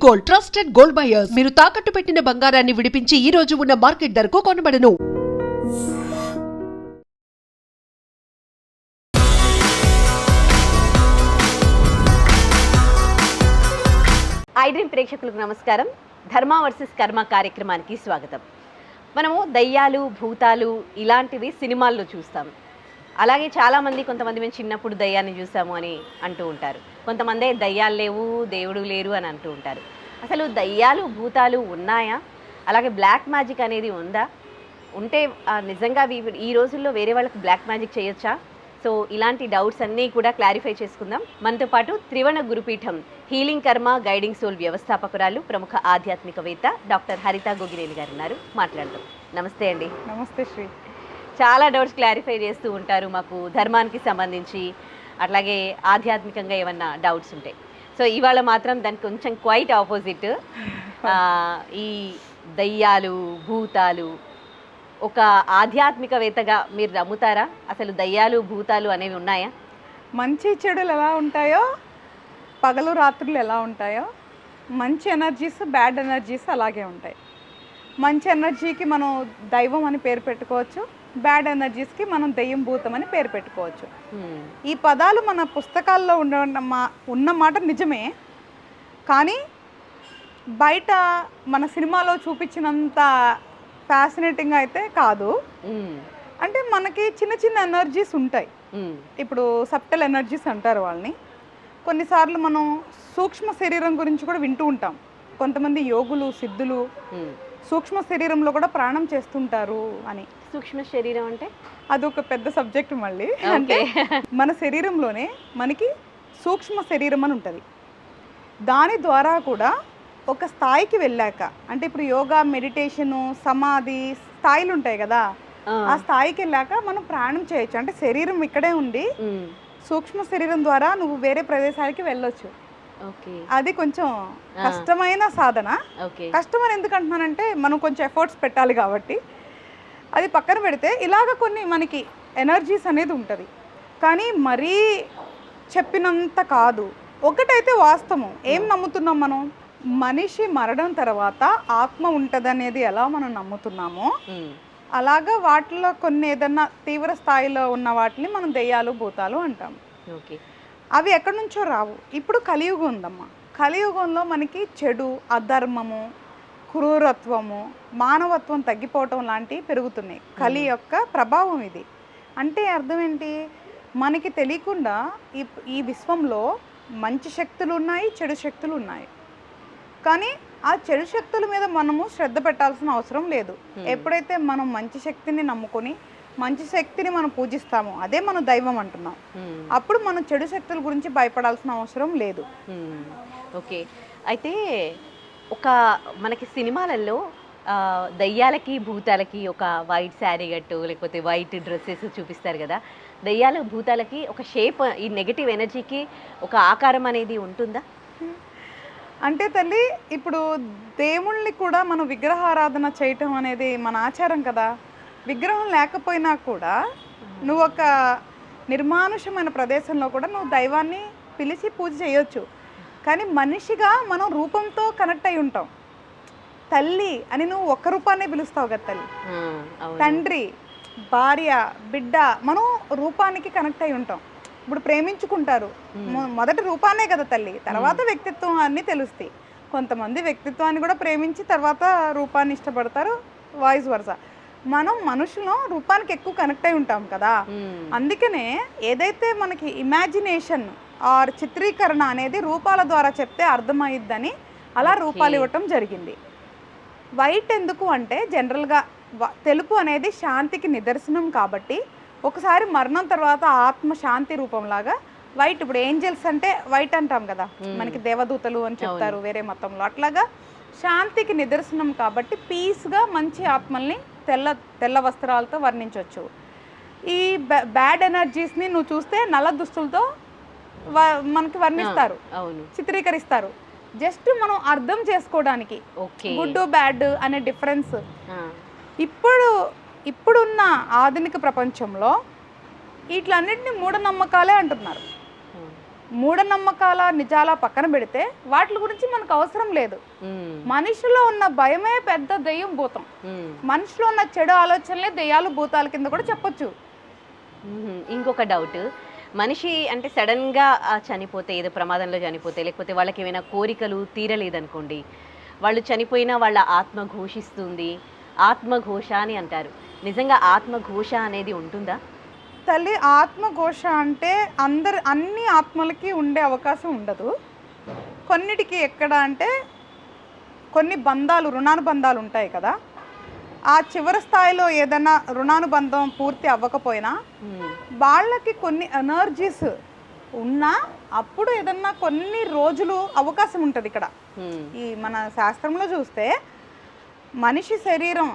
Gold, trusted gold buyers. మీరు తాకట్టు పెట్టిన బంగారాన్ని విడిపించి ఈ రోజు ఉన్న మార్కెట్ ధరకు కొనబడను. ఐడ్రీమ్ ప్రేక్షకులకు నమస్కారం. ధర్మ వర్సెస్ కర్మ కార్యక్రమానికి స్వాగతం. మనము దయ్యాలు, భూతాలు ఇలాంటివి సినిమాల్లో చూస్తాం. అలాగే చాలామంది కొంతమంది మేము చిన్నప్పుడు దయ్యాన్ని చూసాము అని అంటూ ఉంటారు. కొంతమంది దయ్యాలు లేవు, దేవుడు లేరు అని అంటూ ఉంటారు. అసలు దయ్యాలు, భూతాలు ఉన్నాయా? అలాగే బ్లాక్ మ్యాజిక్ అనేది ఉందా? ఉంటే నిజంగా ఈ రోజుల్లో వేరే వాళ్ళకి బ్లాక్ మ్యాజిక్ చేయొచ్చా? సో ఇలాంటి డౌట్స్ అన్నీ కూడా క్లారిఫై చేసుకుందాం. మనతో పాటు త్రివణ గురుపీఠం హీలింగ్ కర్మ గైడింగ్ సోల్ వ్యవస్థాపకురాలు, ప్రముఖ ఆధ్యాత్మికవేత్త డాక్టర్ హరిత గోగినేని గారు ఉన్నారు. మాట్లాడదాం. నమస్తే అండి. నమస్తే శ్రీ. చాలా డౌట్స్ క్లారిఫై చేస్తూ ఉంటారు మాకు ధర్మానికి సంబంధించి, అట్లాగే ఆధ్యాత్మికంగా ఏమన్నా డౌట్స్ ఉంటాయి. సో ఇవాళ మాత్రం దానికి కొంచెం క్వైట్ ఆపోజిట్. ఈ దయ్యాలు, భూతాలు ఒక ఆధ్యాత్మికవేత్తగా మీరు నమ్ముతారా? అసలు దయ్యాలు, భూతాలు అనేవి ఉన్నాయా? మంచి చెడులు ఎలా ఉంటాయో, పగలు రాత్రులు ఎలా ఉంటాయో, మంచి ఎనర్జీస్, బ్యాడ్ ఎనర్జీస్ అలాగే ఉంటాయి. మంచి ఎనర్జీకి మనం దైవం అని పేరు పెట్టుకోవచ్చు, బ్యాడ్ ఎనర్జీస్కి మనం దెయ్యం, భూతం అని పేరు పెట్టుకోవచ్చు. ఈ పదాలు మన పుస్తకాల్లో ఉన్న మాట నిజమే, కానీ బయట మన సినిమాలో చూపించినంత ఫ్యాసినేటింగ్ అయితే కాదు. అంటే మనకి చిన్న చిన్న ఎనర్జీస్ ఉంటాయి. ఇప్పుడు సబ్టల్ ఎనర్జీస్ అంటారు వాళ్ళని. కొన్నిసార్లు మనం సూక్ష్మ శరీరం గురించి కూడా వింటూ ఉంటాం. కొంతమంది యోగులు, సిద్ధులు సూక్ష్మ శరీరంలో కూడా ప్రాణం చేస్తుంటారు అని. సూక్ష్మ శరీరం అంటే అదొక పెద్ద సబ్జెక్ట్ మళ్ళీ. అంటే మన శరీరంలోనే మనకి సూక్ష్మ శరీరం అని ఉంటుంది. దాని ద్వారా కూడా ఒక స్థాయికి వెళ్ళాక, అంటే ఇప్పుడు యోగా, మెడిటేషను, సమాధి స్థాయిలు ఉంటాయి కదా, ఆ స్థాయికి వెళ్ళాక మనం ప్రాణం చేయొచ్చు. అంటే శరీరం ఇక్కడే ఉండి సూక్ష్మ శరీరం ద్వారా నువ్వు వేరే ప్రదేశాలకి వెళ్ళొచ్చు. అది కొంచెం కష్టమైన సాధన. కష్టమని ఎందుకు అంటున్నానంటే మనం కొంచెం ఎఫర్ట్స్ పెట్టాలి కాబట్టి. అది పక్కన పెడితే ఇలాగ కొన్ని మనకి ఎనర్జీస్ అనేది ఉంటుంది, కానీ మరీ చెప్పినంత కాదు. ఒకటైతే వాస్తవం, ఏం నమ్ముతున్నాం మనం? మనిషి మరణం తర్వాత ఆత్మ ఉంటుందనేది ఎలా మనం నమ్ముతున్నామో, అలాగా వాటిలో కొన్ని ఏదన్నా తీవ్ర స్థాయిలో ఉన్న వాటిని మనం దెయ్యాలు, భూతాలు అంటాం. అవి ఎక్కడి నుంచో రావు. ఇప్పుడు కలియుగం ఉందమ్మా. కలియుగంలో మనకి చెడు, అధర్మము, క్రూరత్వము, మానవత్వం తగ్గిపోవటం లాంటివి పెరుగుతున్నాయి. కలి యొక్క ప్రభావం ఇది. అంటే అర్థం ఏంటి? మనకి తెలియకుండా ఈ విశ్వంలో మంచి శక్తులు ఉన్నాయి, చెడు శక్తులు ఉన్నాయి. కానీ ఆ చెడు శక్తుల మీద మనము శ్రద్ధ పెట్టాల్సిన అవసరం లేదు. ఎప్పుడైతే మనం మంచి శక్తిని నమ్ముకొని మంచి శక్తిని మనం పూజిస్తామో అదే మనం దైవం అంటున్నాం. అప్పుడు మనం చెడు శక్తుల గురించి భయపడాల్సిన అవసరం లేదు. ఓకే. అయితే ఒక మనకి సినిమాలలో దయ్యాలకి, భూతాలకి ఒక వైట్ శారీ కట్టు లేకపోతే వైట్ డ్రెస్సెస్ చూపిస్తారు కదా. దయ్యాలు, భూతాలకి ఒక షేప్, ఈ నెగటివ్ ఎనర్జీకి ఒక ఆకారం అనేది ఉంటుందా? అంటే తల్లి, ఇప్పుడు దేవుళ్ళని కూడా మనం విగ్రహారాధన చేయటం అనేది మన ఆచారం కదా. విగ్రహం లేకపోయినా కూడా నువ్వు ఒక నిర్మానుషమైన ప్రదేశంలో కూడా నువ్వు దైవాన్ని పిలిచి పూజ చేయొచ్చు. కానీ మనిషిగా మనం రూపంతో కనెక్ట్ అయి ఉంటాం. తల్లి అని నువ్వు ఒక్క రూపాన్నే పిలుస్తావు కదా తల్లి. తండ్రి, భార్య, బిడ్డ, మనం రూపానికి కనెక్ట్ అయి ఉంటాం. ఇప్పుడు ప్రేమించుకుంటారు, మొదటి రూపాన్నే కదా తల్లి, తర్వాత వ్యక్తిత్వం అన్నీ తెలుస్తాయి. కొంతమంది వ్యక్తిత్వాన్ని కూడా ప్రేమించి తర్వాత రూపాన్ని ఇష్టపడతారు, వాయిస్ వర్సా. మనం మనుషులు రూపానికి ఎక్కువ కనెక్ట్ అయి ఉంటాం కదా. అందుకనే ఏదైతే మనకి ఇమాజినేషన్ ఆర్ చిత్రీకరణ అనేది రూపాల ద్వారా చెప్తే అర్థమయ్యిద్దని అలా రూపాలు ఇవ్వటం జరిగింది. వైట్ ఎందుకు అంటే జనరల్గా తెలుపు అనేది శాంతికి నిదర్శనం కాబట్టి ఒకసారి మరణం తర్వాత ఆత్మ శాంతి రూపంలాగా వైట్, ఇప్పుడు ఏంజల్స్ అంటే వైట్ అంటాం కదా, మనకి దేవదూతలు అని చెప్తారు వేరే మతంలో. అట్లాగా శాంతికి నిదర్శనం కాబట్టి పీస్గా మంచి ఆత్మల్ని తెల్ల వస్త్రాలతో వర్ణించవచ్చు. ఈ బ్యాడ్ ఎనర్జీస్ని నువ్వు చూస్తే నల్ల దుస్తులతో మనకి వర్ణిస్తారు, చిత్రీకరిస్తారు. జస్ట్ మనం అర్థం చేసుకోవడానికి గుడ్, బ్యాడ్ అనే డిఫరెన్స్. ఇప్పుడున్న ఆధునిక ప్రపంచంలో వీటిలన్నింటినీ మూఢనమ్మకాలే అంటున్నారు. మూఢనమ్మకాల నిజాల పక్కన పెడితే వాటి గురించి మనకు అవసరం లేదు. మనిషిలో ఉన్న భయమే పెద్ద దెయ్యం భూతం. మనిషిలో ఉన్న చెడు ఆలోచనలే దెయ్యాలు భూతాల కింద కూడా చెప్పొచ్చు. ఇంకొక డౌట్, మనిషి అంటే సడన్గా చనిపోతే, ఏదో ప్రమాదంలో చనిపోతే, లేకపోతే వాళ్ళకి ఏమైనా కోరికలు తీరలేదనుకోండి, వాళ్ళు చనిపోయినా వాళ్ళ ఆత్మ ఘోషిస్తుంది, ఆత్మఘోష అని అంటారు. నిజంగా ఆత్మఘోష అనేది ఉంటుందా? తల్లి, ఆత్మఘోష అంటే అన్ని ఆత్మలకి ఉండే అవకాశం ఉండదు. కొన్నిటికి ఎక్కడ అంటే కొన్ని బంధాలు, రుణానుబంధాలు ఉంటాయి కదా, ఆ చివరి స్థాయిలో ఏదైనా రుణానుబంధం పూర్తి అవ్వకపోయినా వాళ్ళకి కొన్ని ఎనర్జీస్ ఉన్నా అప్పుడు ఏదన్నా కొన్ని రోజులు అవకాశం ఉంటుంది. ఇక్కడ ఈ మన శాస్త్రంలో చూస్తే మనిషి శరీరం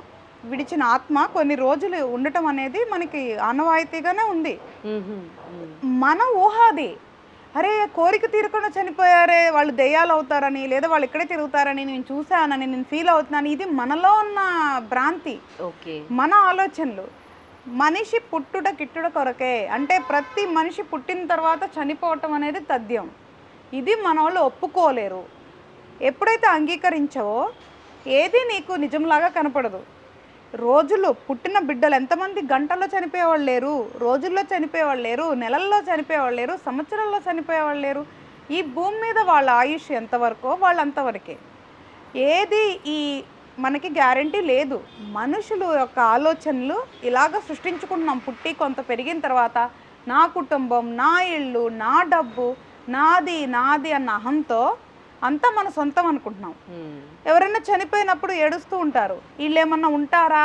విడిచిన ఆత్మ కొన్ని రోజులు ఉండటం అనేది మనకి ఆనవాయితీగానే ఉంది. మన ఊహాది, అరే కోరిక తీరకుండా చనిపోయారే వాళ్ళు దెయ్యాలు అవుతారని, లేదా వాళ్ళు ఇక్కడే తిరుగుతారని నేను చూశానని నేను ఫీల్ అవుతున్నాను, ఇది మనలో ఉన్న భ్రాంతి, మన ఆలోచనలు. మనిషి పుట్టుట కిట్టుట కొరకే, అంటే ప్రతి మనిషి పుట్టిన తర్వాత చనిపోవటం అనేది తథ్యం. ఇది మన వాళ్ళు ఒప్పుకోలేరు. ఎప్పుడైతే అంగీకరించావో ఏది నీకు నిజంలాగా కనపడదు. రోజులు పుట్టిన బిడ్డలు ఎంతమంది గంటల్లో చనిపోయేవాళ్ళు లేరు, రోజుల్లో చనిపోయేవాళ్ళు లేరు, నెలల్లో చనిపోయేవాళ్ళు లేరు, సంవత్సరాల్లో చనిపోయేవాళ్ళు లేరు. ఈ భూమి మీద వాళ్ళ ఆయుష్ ఎంతవరకో వాళ్ళు అంతవరకే. ఏది ఈ మనకి గ్యారంటీ లేదు. మనుషులు యొక్క ఆలోచనలు ఇలాగ సృష్టించుకుంటున్నాం. పుట్టి కొంత పెరిగిన తర్వాత నా కుటుంబం, నా ఇల్లు, నా డబ్బు, నాది నాది అన్న అహంతో అంతా మన సొంతం అనుకుంటున్నాం. ఎవరైనా చనిపోయినప్పుడు ఏడుస్తూ ఉంటారు. వీళ్ళు ఏమన్నా ఉంటారా?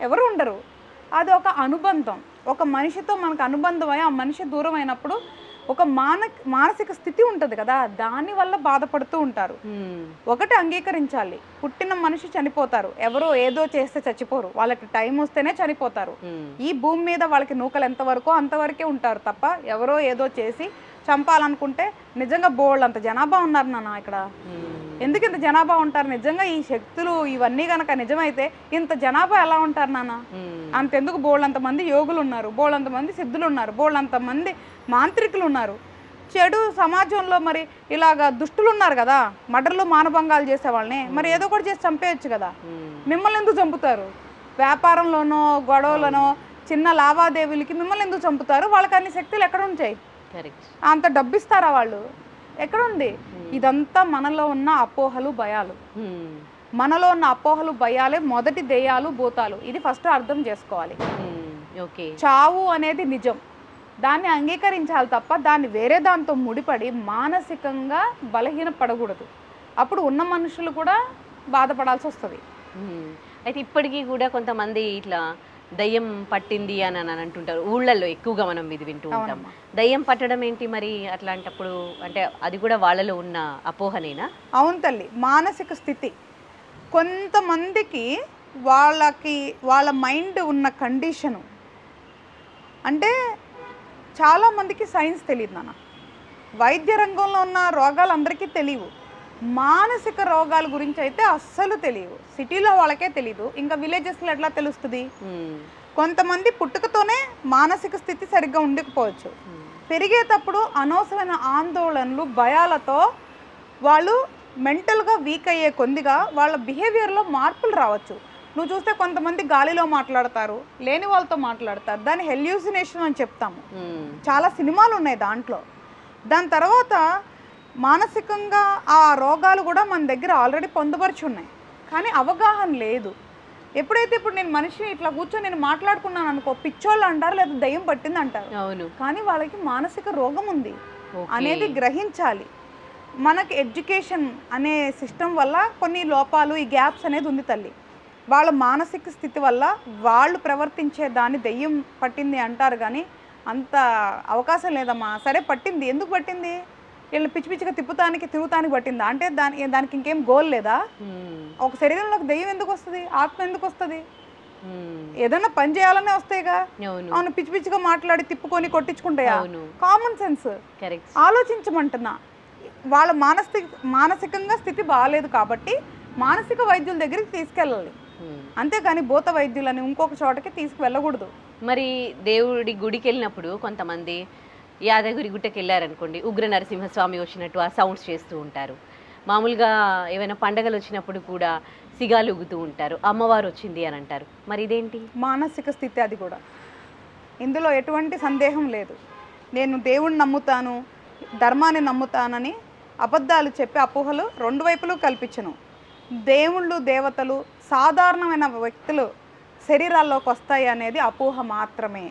ఎవరు ఉండరు. అది ఒక అనుబంధం. ఒక మనిషితో మనకు అనుబంధం అయ్యి ఆ మనిషి దూరం అయినప్పుడు ఒక మానసిక స్థితి ఉంటుంది కదా, దానివల్ల బాధపడుతూ ఉంటారు. ఒకటి అంగీకరించాలి, పుట్టిన మనిషి చనిపోతారు. ఎవరో ఏదో చేస్తే చచ్చిపోరు, వాళ్ళకి టైం వస్తేనే చనిపోతారు. ఈ భూమి మీద వాళ్ళకి నూకలు ఎంతవరకో అంతవరకే ఉంటారు తప్ప ఎవరో ఏదో చేసి చంపాలనుకుంటే నిజంగా బోళ్ళంత జనాభా ఉన్నారు నాన్న ఇక్కడ. ఎందుకు ఇంత జనాభా ఉంటారు? నిజంగా ఈ శక్తులు ఇవన్నీ కనుక నిజమైతే ఇంత జనాభా ఎలా ఉంటారు నాన్న? అంతెందుకు, బోళ్ళంత మంది యోగులు ఉన్నారు, బోళ్ళంత మంది సిద్ధులు ఉన్నారు, బోళ్ళంత మంది మాంత్రికులు ఉన్నారు. చెడు సమాజంలో మరి ఇలాగా దుష్టులు ఉన్నారు కదా, మర్డర్లు మానభంగాలు చేసే వాళ్ళని మరి ఏదో ఒకటి చేసి చంపేయచ్చు కదా. మిమ్మల్ని ఎందుకు చంపుతారు? వ్యాపారంలోనో గొడవలోనో చిన్న లావాదేవీలకి మిమ్మల్ని ఎందుకు చంపుతారు? వాళ్ళకి అన్ని శక్తులు ఎక్కడ ఉంటాయి? అంత డబ్బిస్తారా వాళ్ళు? ఎక్కడుంది? ఇదంతా మనలో ఉన్న అపోహలు, భయాలు. మనలో ఉన్న అపోహలు, భయాలే మొదటి దెయ్యాలు, భూతాలు. ఇది ఫస్ట్ అర్థం చేసుకోవాలి. చావు అనేది నిజం, దాన్ని అంగీకరించాలి తప్ప దాన్ని వేరే దాంతో ముడిపడి మానసికంగా బలహీనపడకూడదు. అప్పుడు ఉన్న మనుషులు కూడా బాధపడాల్సి వస్తుంది. అయితే ఇప్పటికీ కూడా కొంతమంది ఇట్లా దయ్యం పట్టింది అని అంటుంటారు. ఊళ్ళల్లో ఎక్కువగా మనం ఇది వింటూ ఉంటాం. దయ్యం పట్టడం ఏంటి మరి అట్లాంటప్పుడు? అంటే అది కూడా వాళ్ళలో ఉన్న అపోహనేనా? అవును తల్లి, మానసిక స్థితి. కొంతమందికి వాళ్ళ మైండ్ ఉన్న కండిషను, అంటే చాలామందికి సైన్స్ తెలియదు నాన్న. వైద్య రంగంలో ఉన్న రోగాలు అందరికీ తెలియవు, మానసిక రోగాల గురించి అయితే అస్సలు తెలియవు. సిటీలో వాళ్ళకే తెలీదు, ఇంకా విలేజెస్లో ఎట్లా తెలుస్తుంది? కొంతమంది పుట్టుకతోనే మానసిక స్థితి సరిగ్గా ఉండకపోవచ్చు. పెరిగేటప్పుడు అనవసరమైన ఆందోళనలు, భయాలతో వాళ్ళు మెంటల్గా వీక్ అయ్యే కొద్దిగా వాళ్ళ బిహేవియర్లో మార్పులు రావచ్చు. నువ్వు చూస్తే కొంతమంది గాలిలో మాట్లాడతారు, లేని వాళ్ళతో మాట్లాడతారు, దాన్ని హెల్యూసినేషన్ అని చెప్తాము. చాలా సినిమాలు ఉన్నాయి దాంట్లో. దాని తర్వాత మానసికంగా ఆ రోగాలు కూడా మన దగ్గర ఆల్రెడీ పొందుపరిచి ఉన్నాయి, కానీ అవగాహన లేదు. ఎప్పుడైతే ఇప్పుడు నేను మనిషి ఇట్లా కూర్చొని నేను మాట్లాడుకున్నాను అనుకో, పిచ్చోళ్ళు అంటారు, లేదా దయ్యం పట్టింది అంటారు. అవును, కానీ వాళ్ళకి మానసిక రోగం ఉంది అనేది గ్రహించాలి. మనకి ఎడ్యుకేషన్ అనే సిస్టమ్ వల్ల కొన్ని లోపాలు, ఈ గ్యాప్స్ అనేది ఉంది తల్లి. వాళ్ళ మానసిక స్థితి వల్ల వాళ్ళు ప్రవర్తించే దాన్ని దెయ్యం పట్టింది అంటారు, కానీ అంత అవకాశం లేదమ్మా. సరే పట్టింది, ఎందుకు పట్టింది? వీళ్ళు పిచ్చి పిచ్చిగా తిరుగుతానికి పట్టిందా? అంటే దానికి ఇంకేం గోల్ లేదా? ఒక శరీరంలోకి దెయ్యం ఎందుకు వస్తుంది? ఆత్మ ఎందుకు వస్తుంది? ఏదన్నా పని చేయాలనే వస్తాయిగా. అవును, పిచ్చి పిచ్చిగా మాట్లాడి తిప్పుకొని కొట్టించుకుంటాయా? Common sense ఆలోచించమంటున్నా. వాళ్ళ మానసికంగా స్థితి బాగాలేదు కాబట్టి మానసిక వైద్యుల దగ్గరికి తీసుకెళ్ళాలి, అంతేగాని భూత వైద్యులని ఇంకొక చోటకి తీసుకువెళ్ళకూడదు. మరి దేవుడి గుడికి వెళ్ళినప్పుడు కొంతమంది యాదగిరి గుట్టకి వెళ్ళారనుకోండి, ఉగ్ర నరసింహస్వామి వచ్చినట్టు ఆ సౌండ్స్ చేస్తూ ఉంటారు. మామూలుగా ఏమైనా పండగలు వచ్చినప్పుడు కూడా సిగాలు ఊగుతూ ఉంటారు, అమ్మవారు వచ్చింది అని అంటారు. మరి ఇదేంటి? మానసిక స్థితి అది కూడా, ఇందులో ఎటువంటి సందేహం లేదు. నేను దేవుణ్ణి నమ్ముతాను, ధర్మాన్ని నమ్ముతానని అబద్ధాలు చెప్పి అపోహలు రెండు వైపులు కల్పించను. దేవుళ్ళు దేవతలు సాధారణమైన వ్యక్తులు శరీరాల్లోకి వస్తాయి అనేది అపోహ మాత్రమే.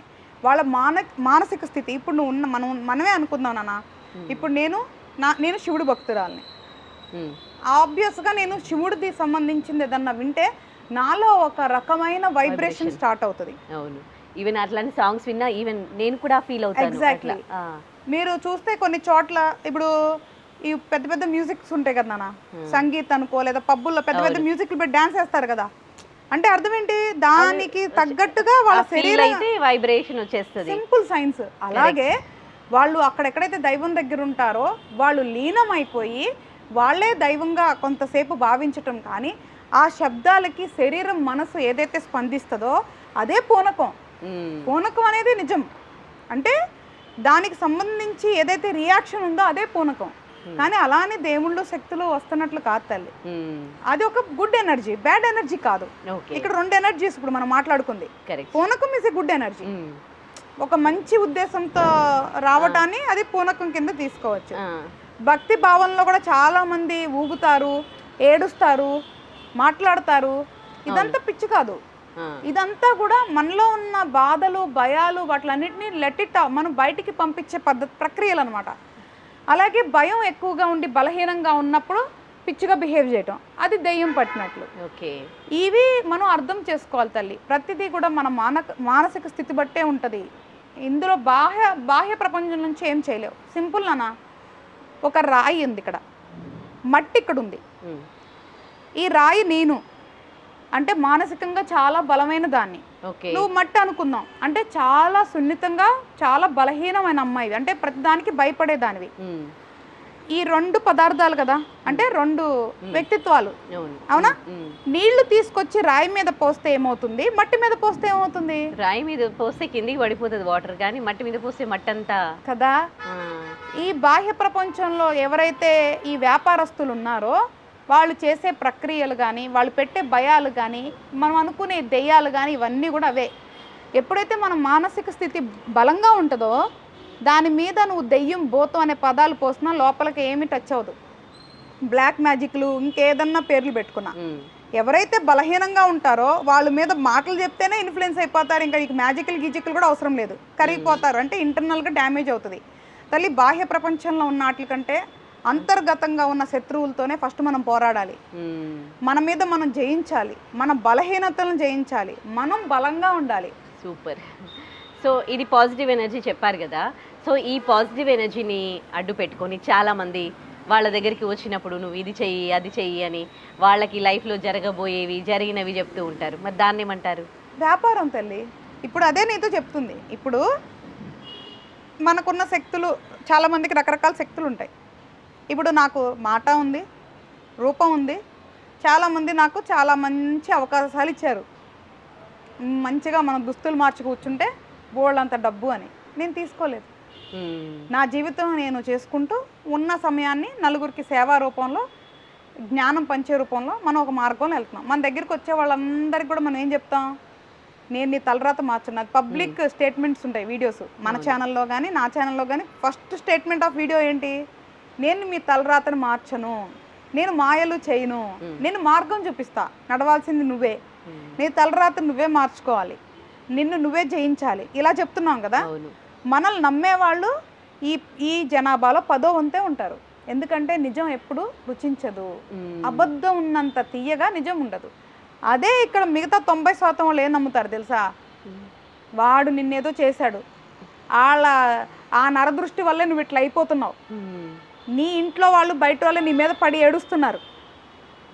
వాళ్ళ మానసిక స్థితి. ఇప్పుడు నువ్వు ఉన్న మనమే అనుకుందాం నాన్న, ఇప్పుడు నేను శివుడు భక్తురాల్ని, ఆబ్వియస్గా నేను శివుడిది సంబంధించింది ఏదన్నా వింటే నాలో ఒక రకమైన వైబ్రేషన్ స్టార్ట్ అవుతుంది. అవును, ఈవెన్ అట్లాంటి సాంగ్స్ విన్నా ఈవెన్ నేను కూడా ఫీల్ అవుతాను. ఎగ్జాక్ట్లీ. మీరు చూస్తే కొన్ని చోట్ల ఇప్పుడు ఈ పెద్ద పెద్ద మ్యూజిక్స్ ఉంటాయి కదా నాన్న, సంగీత్ అనుకో లేదా పబ్బుల్లో పెద్ద పెద్ద మ్యూజిక్లు పెట్టి డాన్స్ వేస్తారు కదా, అంటే అర్థం ఏంటి? దానికి తగ్గట్టుగా వాళ్ళ శరీరం వైబ్రేషన్ వచ్చేస్తుంది. Simple science. అలాగే వాళ్ళు అక్కడెక్కడైతే దైవం దగ్గర ఉంటారో వాళ్ళు లీనమైపోయి వాళ్ళే దైవంగా కొంతసేపు భావించటం, కానీ ఆ శబ్దాలకి శరీరం మనసు ఏదైతే స్పందిస్తుందో అదే పూనకం. పూనకం అనేది నిజం, అంటే దానికి సంబంధించి ఏదైతే రియాక్షన్ ఉందో అదే పూనకం. కానీ అలానే దేవుళ్ళు శక్తులు వస్తున్నట్లు కాదు తల్లి, అది ఒక గుడ్ ఎనర్జీ, బ్యాడ్ ఎనర్జీ కాదు. ఇక్కడ రెండు ఎనర్జీస్ ఇప్పుడు మనం మాట్లాడుకుంది. పూనకం ఇస్ ఎ గుడ్ ఎనర్జీ, ఒక మంచి ఉద్దేశంతో రావటాన్ని అది పూనకం కింద తీసుకోవచ్చు. భక్తి భావంలో కూడా చాలా మంది ఊగుతారు, ఏడుస్తారు, మాట్లాడతారు. ఇదంతా పిచ్చి కాదు, ఇదంతా కూడా మనలో ఉన్న బాధలు భయాలు వాటిలన్నింటినీ లెట్ మనం బయటికి పంపించే ప్రక్రియలు అనమాట. అలాగే భయం ఎక్కువగా ఉండి బలహీనంగా ఉన్నప్పుడు పిచ్చిగా బిహేవ్ చేయటం, అది దెయ్యం పట్టినట్లు. ఓకే, ఇవి మనం అర్థం చేసుకోవాలి తల్లి. ప్రతిదీ కూడా మన మానసిక స్థితి బట్టే ఉంటుంది. ఇందులో బాహ్య ప్రపంచం నుంచి ఏం చేయలేవు. సింపుల్ నాన్న, ఒక రాయి ఉంది ఇక్కడ, మట్టి ఇక్కడ ఉంది. ఈ రాయి నేను అంటే మానసికంగా చాలా బలమైన దాన్ని, నువ్వు మట్టి అనుకుందాం అంటే చాలా సున్నితంగా చాలా బలహీనమైన అమ్మాయి, అంటే ప్రతిదానికి భయపడేదానివి. ఈ రెండు పదార్థాలు కదా, అంటే రెండు వ్యక్తిత్వాలు, అవునా? నీళ్లు తీసుకొచ్చి రాయి మీద పోస్తే ఏమవుతుంది, మట్టి మీద పోస్తే ఏమవుతుంది? రాయి మీద పోస్తే కిందికి పడిపోతుంది వాటర్, కానీ మట్టి మీద పోస్తే మట్టి అంతా కదా. ఈ బాహ్య ప్రపంచంలో ఎవరైతే ఈ వ్యాపారస్తులు ఉన్నారో వాళ్ళు చేసే ప్రక్రియలు కానీ వాళ్ళు పెట్టే భయాలు కానీ మనం అనుకునే దెయ్యాలు కానీ ఇవన్నీ కూడా అవే. ఎప్పుడైతే మన మానసిక స్థితి బలంగా ఉంటుందో దాని మీద నువ్వు దెయ్యం భూతం అనే పదాలు పోసినా లోపలికి ఏమి టచ్ అవ్వదు. బ్లాక్ మ్యాజిక్లు ఇంకేదన్నా పేర్లు పెట్టుకున్నా, ఎవరైతే బలహీనంగా ఉంటారో వాళ్ళ మీద మాటలు చెప్తేనే ఇన్ఫ్లుయెన్స్ అయిపోతారు. ఇంకా నీకు మ్యాజిక్లు గీజిక్లు కూడా అవసరం లేదు, కరిగిపోతారు. అంటే ఇంటర్నల్గా డ్యామేజ్ అవుతుంది తల్లి. బాహ్య ప్రపంచంలో ఉన్న వాటి కంటే అంతర్గతంగా ఉన్న శత్రువులతోనే ఫస్ట్ మనం పోరాడాలి. మన మీద మనం జయించాలి, మన బలహీనతలను జయించాలి, మనం బలంగా ఉండాలి. సూపర్. సో ఇది పాజిటివ్ ఎనర్జీ చెప్పారు కదా. సో ఈ పాజిటివ్ ఎనర్జీని అడ్డు పెట్టుకొని చాలామంది వాళ్ళ దగ్గరికి వచ్చినప్పుడు నువ్వు ఇది చెయ్యి అది చెయ్యి అని వాళ్ళకి లైఫ్లో జరగబోయేవి జరిగినవి చెప్తూ ఉంటారు. మరి దాన్ని ఏమంటారు? వ్యాపారం తల్లి. ఇప్పుడు అదే నీతో చెప్తుంది. ఇప్పుడు మనకున్న శక్తులు చాలామందికి రకరకాల శక్తులు ఉంటాయి. ఇప్పుడు నాకు మాట ఉంది, రూపం ఉంది, చాలామంది నాకు చాలా మంచి అవకాశాలు ఇచ్చారు. మంచిగా మనం దుస్తులు మార్చి కూర్చుంటే బోళ్ళంత డబ్బు అని నేను తీసుకోలేదు. నా జీవితం నేను చేసుకుంటూ ఉన్న సమయాన్ని నలుగురికి సేవా రూపంలో జ్ఞానం పంచే రూపంలో మనం ఒక మార్గంలో వెళ్తున్నాం. మన దగ్గరికి వచ్చే వాళ్ళందరికీ కూడా మనం ఏం చెప్తాం, నేను నీ తలరాత మార్చున్నది. పబ్లిక్ స్టేట్మెంట్స్ ఉంటాయి వీడియోస్ మన ఛానల్లో కానీ నా ఛానల్లో కానీ. ఫస్ట్ స్టేట్మెంట్ ఆఫ్ వీడియో ఏంటి, నేను మీ తలరాతను మార్చను, నేను మాయలు చేయను, నేను మార్గం చూపిస్తా, నడవాల్సింది నువ్వే, నీ తలరాత నువ్వే మార్చుకోవాలి, నిన్ను నువ్వే జయించాలి, ఇలా చెప్తున్నాం కదా. మనల్ని నమ్మేవాళ్ళు ఈ జనాభాలో 10వ వంతే ఉంటారు. ఎందుకంటే నిజం ఎప్పుడు రుచించదు, అబద్ధం ఉన్నంత తీయగా నిజం ఉండదు. అదే ఇక్కడ మిగతా 90% వాళ్ళు ఏం నమ్ముతారు తెలుసా, వాడు నిన్నేదో చేశాడు, ఆ నరదృష్టి వల్లే నువ్వు ఇట్లా అయిపోతున్నావు, నీ ఇంట్లో వాళ్ళు బయట వాళ్ళే నీ మీద పడి ఏడుస్తున్నారు,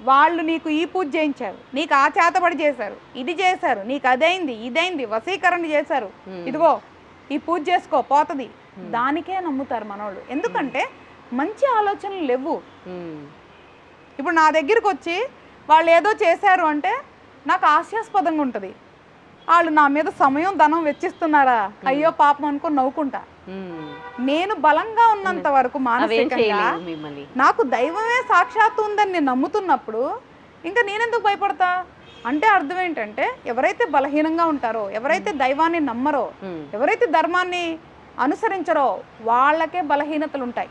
వాళ్ళు నీకు ఈ పూజ చేయించారు, నీకు ఆ చేతబడి చేశారు, ఇది చేశారు, నీకు అదైంది ఇదైంది, వశీకరణ చేశారు, ఇదిగో ఈ పూజ చేసుకో పోతుంది, దానికే నమ్ముతారు మనోళ్ళు. ఎందుకంటే మంచి ఆలోచనలు లేవు. ఇప్పుడు నా దగ్గరికి వచ్చి వాళ్ళు ఏదో చేశారు అంటే నాకు హాస్యాస్పదంగా ఉంటుంది. వాళ్ళు నా మీద సమయం ధనం వెచ్చిస్తున్నారా, అయ్యో పాపం అనుకుని నవ్వుకుంటా. నేను బలంగా ఉన్నంత వరకు మానసికంగా నాకు దైవమే సాక్షాత్తు ఉందని నేను నమ్ముతున్నప్పుడు ఇంకా నేనెందుకు భయపడతా? అంటే అర్థం ఏంటంటే ఎవరైతే బలహీనంగా ఉంటారో, ఎవరైతే దైవాన్ని నమ్మరో, ఎవరైతే ధర్మాన్ని అనుసరించరో వాళ్ళకే బలహీనతలు ఉంటాయి.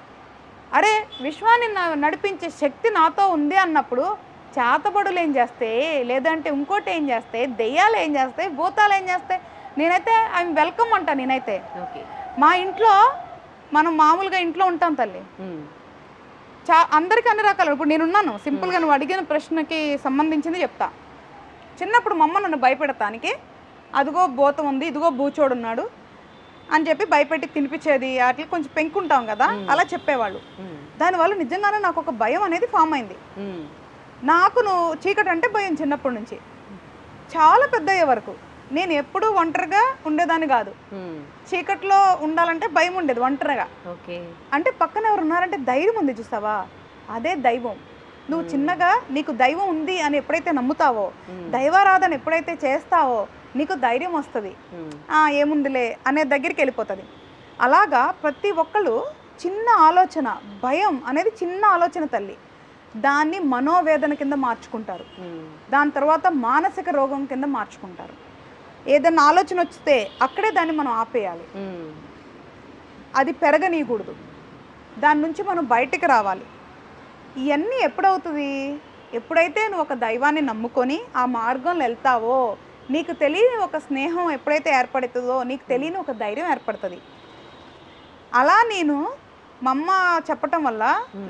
అరే విశ్వాన్ని నడిపించే శక్తి నాతో ఉంది అన్నప్పుడు చేతబడులు ఏం చేస్తే, లేదంటే ఇంకోటి ఏం చేస్తే, దెయ్యాలు ఏం చేస్తే, భూతాలు ఏం చేస్తే, నేనైతే ఐఎమ్ వెల్కమ్ అంటా. నేనైతే మా ఇంట్లో మనం మామూలుగా ఇంట్లో ఉంటాం తల్లి, అందరికీ అన్ని రకాలు. ఇప్పుడు నేనున్నాను, సింపుల్గా నువ్వు అడిగిన ప్రశ్నకి సంబంధించింది చెప్తా. చిన్నప్పుడు మా అమ్మ నన్ను భయపెడతానికి అదిగో భూతం ఉంది, ఇదిగో బూచోడు ఉన్నాడు అని చెప్పి భయపెట్టి తినిపించేది, అట్లా కొంచెం పెంకుంటాం కదా, అలా చెప్పేవాళ్ళు. దానివల్ల నిజంగానే నాకు ఒక భయం అనేది ఫామ్ అయింది. నాకు చీకటి అంటే భయం చిన్నప్పటి నుంచి చాలా పెద్ద అయ్యే వరకు. నేను ఎప్పుడూ ఒంటరిగా ఉండేదాన్ని కాదు, చీకట్లో ఉండాలంటే భయం ఉండేది ఒంటరిగా. అంటే పక్కన ఎవరు ఉన్నారంటే ధైర్యం ఉంది, చూసావా, అదే దైవం. నువ్వు చిన్నగా నీకు దైవం ఉంది అని ఎప్పుడైతే నమ్ముతావో, దైవారాధన ఎప్పుడైతే చేస్తావో నీకు ధైర్యం వస్తుంది, ఏముందిలే అనే దగ్గరికి వెళ్ళిపోతుంది. అలాగా ప్రతి ఒక్కళ్ళు చిన్న ఆలోచన, భయం అనేది చిన్న ఆలోచన తల్లి, దాన్ని మనోవేదన కింద మార్చుకుంటారు, దాని తర్వాత మానసిక రోగం కింద మార్చుకుంటారు. ఏదన్నా ఆలోచన వస్తే అక్కడే దాన్ని మనం ఆపేయాలి, అది పెరగనీయకూడదు, దాని నుంచి మనం బయటికి రావాలి. ఇవన్నీ ఎప్పుడవుతుంది? ఎప్పుడైతే నువ్వు ఒక దైవాన్ని నమ్ముకొని ఆ మార్గంలో వెళ్తావో, నీకు తెలియని ఒక స్నేహం ఎప్పుడైతే ఏర్పడుతుందో, నీకు తెలియని ఒక ధైర్యం ఏర్పడుతుంది. అలా నేను మా అమ్మ చెప్పటం వల్ల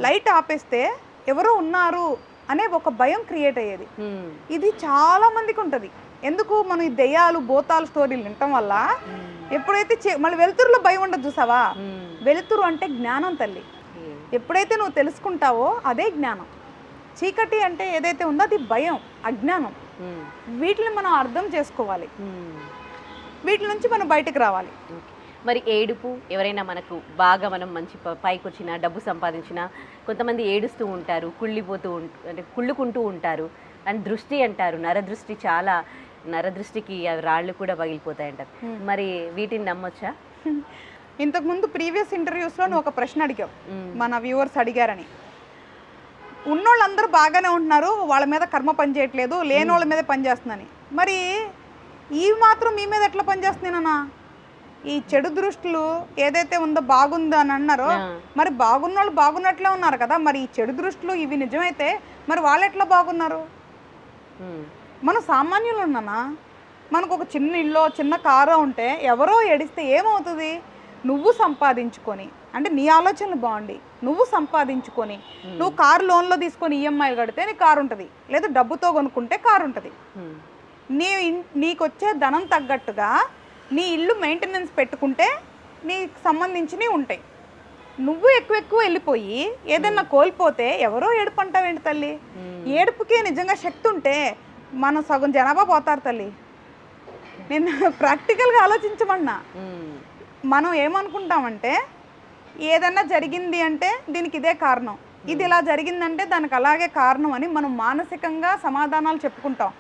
లైట్ ఆపేస్తే ఎవరో ఉన్నారు అనే ఒక భయం క్రియేట్ అయ్యేది. ఇది చాలా మందికి ఉంటుంది. ఎందుకు? మనం ఈ దెయ్యాలు భూతాలు స్టోరీలు వినటం వల్ల ఎప్పుడైతే మళ్ళీ వెలుతురులో భయం ఉండదు, చూసావా, వెలుతురు అంటే జ్ఞానం తల్లి. ఎప్పుడైతే నువ్వు తెలుసుకుంటావో అదే జ్ఞానం. చీకటి అంటే ఏదైతే ఉందో అది భయం, అజ్ఞానం. వీటిని మనం అర్థం చేసుకోవాలి, వీటి నుంచి మనం బయటకు రావాలి. మరి ఏడుపు, ఎవరైనా మనకు బాగా మనం మంచి పైకి వచ్చినా, డబ్బు సంపాదించినా కొంతమంది ఏడుస్తూ ఉంటారు, కుళ్ళిపోతూ అంటే కుళ్ళుకుంటూ ఉంటారు. అండ్ దృష్టి అంటారు, నరదృష్టి, చాలా నరదృష్టికి రాళ్ళు కూడా పగిలిపోతాయి అంటారు. మరి వీటిని నమ్మొచ్చా? ఇంతకుముందు ప్రీవియస్ ఇంటర్వ్యూస్లో నువ్వు ఒక ప్రశ్న అడిగావు, మన వ్యూవర్స్ అడిగారని. ఉన్నోళ్ళందరూ బాగానే ఉంటున్నారు, వాళ్ళ మీద కర్మ పనిచేయట్లేదు, లేని వాళ్ళ మీద పనిచేస్తుందని. మరి ఈ మాత్రం మీ మీద ఎట్లా పనిచేస్తున్నానన్నా? ఈ చెడు దృష్టిలు ఏదైతే ఉందో బాగుందో అని అన్నారో, మరి బాగున్న వాళ్ళు బాగున్నట్లే ఉన్నారు కదా. మరి ఈ చెడు దృష్టిలు ఇవి నిజమైతే మరి వాళ్ళు ఎట్లా బాగున్నారు? మనం సామాన్యులు ఉన్నానా? మనకు ఒక చిన్న ఇల్లు, చిన్న కారు ఉంటే ఎవరో ఏడిస్తే ఏమవుతుంది? నువ్వు సంపాదించుకొని, అంటే నీ ఆలోచనలు బాగుండి నువ్వు సంపాదించుకొని, నువ్వు కారు లోన్లో తీసుకొని ఈఎంఐలు కడితే నీ కారు ఉంటుంది, లేదా డబ్బుతో కొనుక్కుంటే కారు ఉంటుంది. నీకు వచ్చే ధనం తగ్గట్టుగా నీ ఇల్లు మెయింటెనెన్స్ పెట్టుకుంటే నీకు సంబంధించినవి ఉంటాయి. నువ్వు ఎక్కువ వెళ్ళిపోయి ఏదన్నా కోల్పోతే ఎవరో ఏడుపు అంటావేంటి తల్లి? ఏడుపుకే నిజంగా శక్తి ఉంటే మనం సగం జనాభా పోతారు తల్లి. నేను ప్రాక్టికల్గా ఆలోచించమన్నా. మనం ఏమనుకుంటామంటే ఏదన్నా జరిగింది అంటే దీనికి ఇదే కారణం, ఇది ఇలా జరిగిందంటే దానికి అలాగే కారణం అని మనం మానసికంగా సమాధానాలు చెప్పుకుంటాం.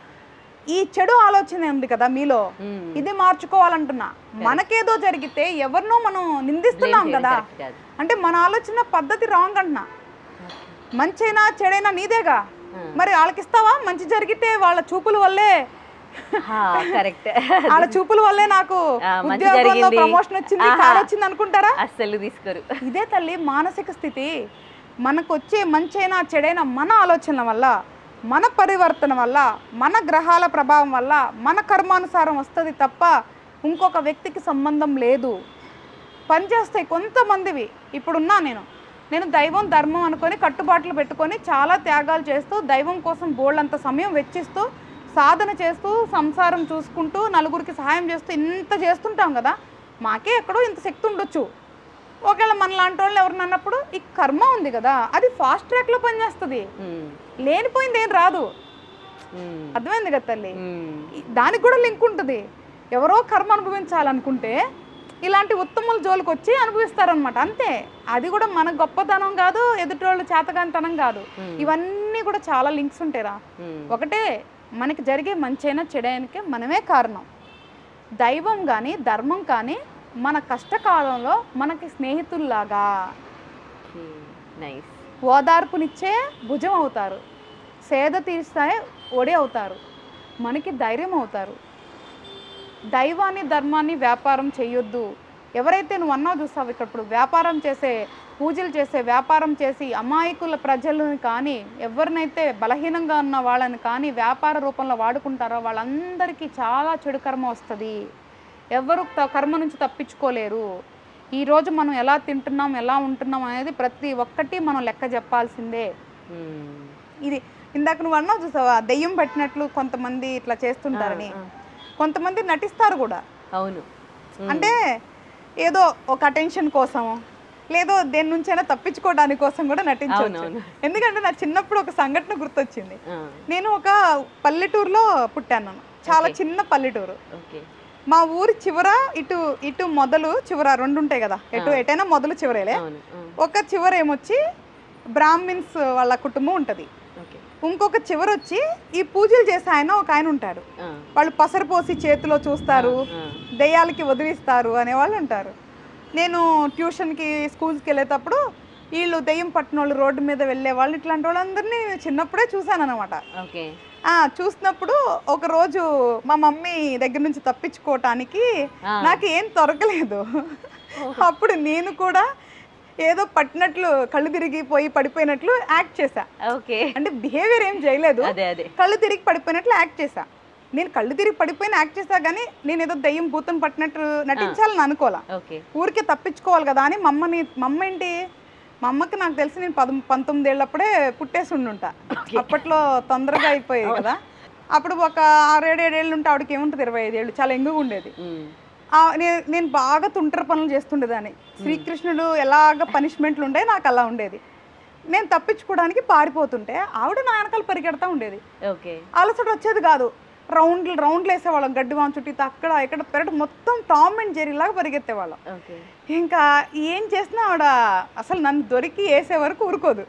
ఈ చెడు ఆలోచన ఉంది కదా మీలో, ఇది మార్చుకోవాలంటున్నా. మనకేదో జరిగితే ఎవరినో మనం నిందిస్తున్నాం కదా, అంటే మన ఆలోచన పద్ధతి రాంగ్ అంటున్నా. మంచైనా చెడైనా నీదేగా, మరి వాళ్ళకి ఇస్తావా? మంచి జరిగితే వాళ్ళ చూపుల వల్లే, వాళ్ళ చూపుల వల్లే నాకు ఉద్యోగంలో ప్రమోషన్ వచ్చింది, కారు వచ్చింది అనుకుంటారా? అస్సలు తీసుకోరు. ఇదే తల్లి మానసిక స్థితి. మనకు వచ్చే మంచైనా చెడైనా మన ఆలోచనల వల్ల, మన పరివర్తన వల్ల, మన గ్రహాల ప్రభావం వల్ల, మన కర్మానుసారం వస్తుంది తప్ప ఇంకొక వ్యక్తికి సంబంధం లేదు. పనిచేస్తాయి కొంతమందివి. ఇప్పుడున్నా నేను దైవం ధర్మం అనుకొని కట్టుబాట్లు పెట్టుకొని చాలా త్యాగాలు చేస్తూ దైవం కోసం బోళ్ళంత సమయం వెచ్చిస్తూ సాధన చేస్తూ సంసారం చూసుకుంటూ నలుగురికి సహాయం చేస్తూ ఇంత చేస్తుంటాం కదా. మాకే ఎక్కడో ఇంత శక్తి ఉండొచ్చు. ఒకవేళ మన లాంటి వాళ్ళు ఎవరిని అన్నప్పుడు ఈ కర్మ ఉంది కదా, అది ఫాస్ట్ ట్రాక్లో పనిచేస్తుంది, లేనిపోయింది ఏం రాదు. అర్థమైంది కదా తల్లి? దానికి కూడా లింక్ ఉంటుంది. ఎవరో కర్మ అనుభవించాలనుకుంటే ఇలాంటి ఉత్తముల జోలికి వచ్చి అనుభవిస్తారనమాట, అంతే. అది కూడా మన గొప్పతనం కాదు, ఎదుటోళ్ళు చేతగానితనం కాదు. ఇవన్నీ కూడా చాలా లింక్స్ ఉంటాయిరా. ఒకటే, మనకి జరిగే మంచైనా చెడైనకే మనమే కారణం. దైవం కానీ ధర్మం కానీ మన కష్టకాలంలో మనకి స్నేహితుల్లాగా నైస్. ఓదార్పునిచ్చే భుజం అవుతారు, సేద తీర్స్తే ఒడి అవుతారు, మనకి ధైర్యం అవుతారు. దైవాన్ని ధర్మాన్ని వ్యాపారం చేయొద్దు. ఎవరైతే నువ్వు అన్నావు చూస్తావు ఇక్కడ, ఇప్పుడు వ్యాపారం చేసే, పూజలు చేసే, వ్యాపారం చేసి అమాయకుల ప్రజలను కానీ ఎవరినైతే బలహీనంగా ఉన్న వాళ్ళని కానీ వ్యాపార రూపంలో వాడుకుంటారో వాళ్ళందరికీ చాలా చెడు కర్మ వస్తుంది. ఎవరు కర్మ నుంచి తప్పించుకోలేరు. ఈరోజు మనం ఎలా తింటున్నాం, ఎలా ఉంటున్నాం అనేది ప్రతి ఒక్కటి మనం లెక్క చెప్పాల్సిందే. ఇది ఇందాక నువ్వు అన్నావు చూసావా, దెయ్యం పట్టినట్లు కొంతమంది ఇట్లా చేస్తుంటారని. కొంతమంది నటిస్తారు కూడా. అవును. అంటే ఏదో ఒక అటెన్షన్ కోసం, లేదో దేని నుంచైనా తప్పించుకోవడానికి కోసం కూడా నటించవచ్చు. ఎందుకంటే నా చిన్నప్పుడు ఒక సంఘటన గుర్తొచ్చింది. నేను ఒక పల్లెటూరులో పుట్టాను, చాలా చిన్న పల్లెటూరు. మా ఊరి చివర ఇటు మొదలు చివర రెండు ఉంటాయి కదా, ఎటైనా మొదలు చివరేలే. ఒక చివర ఏమొచ్చి బ్రాహ్మిన్స్ వాళ్ళ కుటుంబం ఉంటుంది, ఇంకొక చివర వచ్చి ఈ పూజలు చేసే ఆయన ఒక ఆయన ఉంటాడు. వాళ్ళు పసరు పోసి చేతిలో చూస్తారు, దెయ్యాలకి వదిలిస్తారు అనేవాళ్ళు ఉంటారు. నేను ట్యూషన్కి స్కూల్స్కి వెళ్ళేటప్పుడు వీళ్ళు దెయ్యం పట్టిన వాళ్ళు రోడ్డు మీద వెళ్ళే వాళ్ళు ఇట్లాంటి వాళ్ళందరినీ చిన్నప్పుడే చూసాను అనమాట. చూసినప్పుడు ఒక రోజు మా మమ్మీ దగ్గర నుంచి తప్పించుకోవటానికి నాకు ఏం దొరకలేదు. అప్పుడు నేను కూడా ఏదో పట్టినట్లు కళ్ళు తిరిగిపోయి పడిపోయినట్లు యాక్ట్ చేశా. అంటే బిహేవియర్ ఏం చేయలేదు, కళ్ళు తిరిగి పడిపోయినట్లు యాక్ట్ చేశా. నేను కళ్ళు తిరిగి పడిపోయిన యాక్ట్ చేశా కానీ నేను ఏదో దయ్యం భూతం పట్టినట్టు నటించాలని అనుకోవాలా, ఊరికే తప్పించుకోవాలి కదా అని. మమ్మ ఏంటి, మా అమ్మకి నాకు తెలిసి నేను 19 ఏళ్ళప్పుడే పుట్టేసి ఉండుంటా. అప్పట్లో తొందరగా అయిపోయేది కదా. అప్పుడు ఒక 6-7 ఏళ్ళు ఉంటే ఆవిడకి ఏముంటుంది 25 ఏళ్ళు, చాలా ఎంగుగా ఉండేది. నేను బాగా తుంటర పనులు చేస్తుండేదాన్ని. శ్రీకృష్ణుడు ఎలాగ పనిష్మెంట్లు ఉండే నాకు అలా ఉండేది. నేను తప్పించుకోవడానికి పారిపోతుంటే ఆవిడ నా వెనకాల పరిగెడతా ఉండేది. అలసట వచ్చేది కాదు. రౌండ్లు వేసేవాళ్ళం, గడ్డి వాన్ చుట్టూ అక్కడ ఇక్కడ పెరట మొత్తం టామ్ అండ్ జెర్రీ లాగా పరిగెత్తేవాళ్ళం. ఇంకా ఏం చేసినా ఆవిడ అసలు నన్ను దొరికి వేసే వరకు ఊరుకోదు.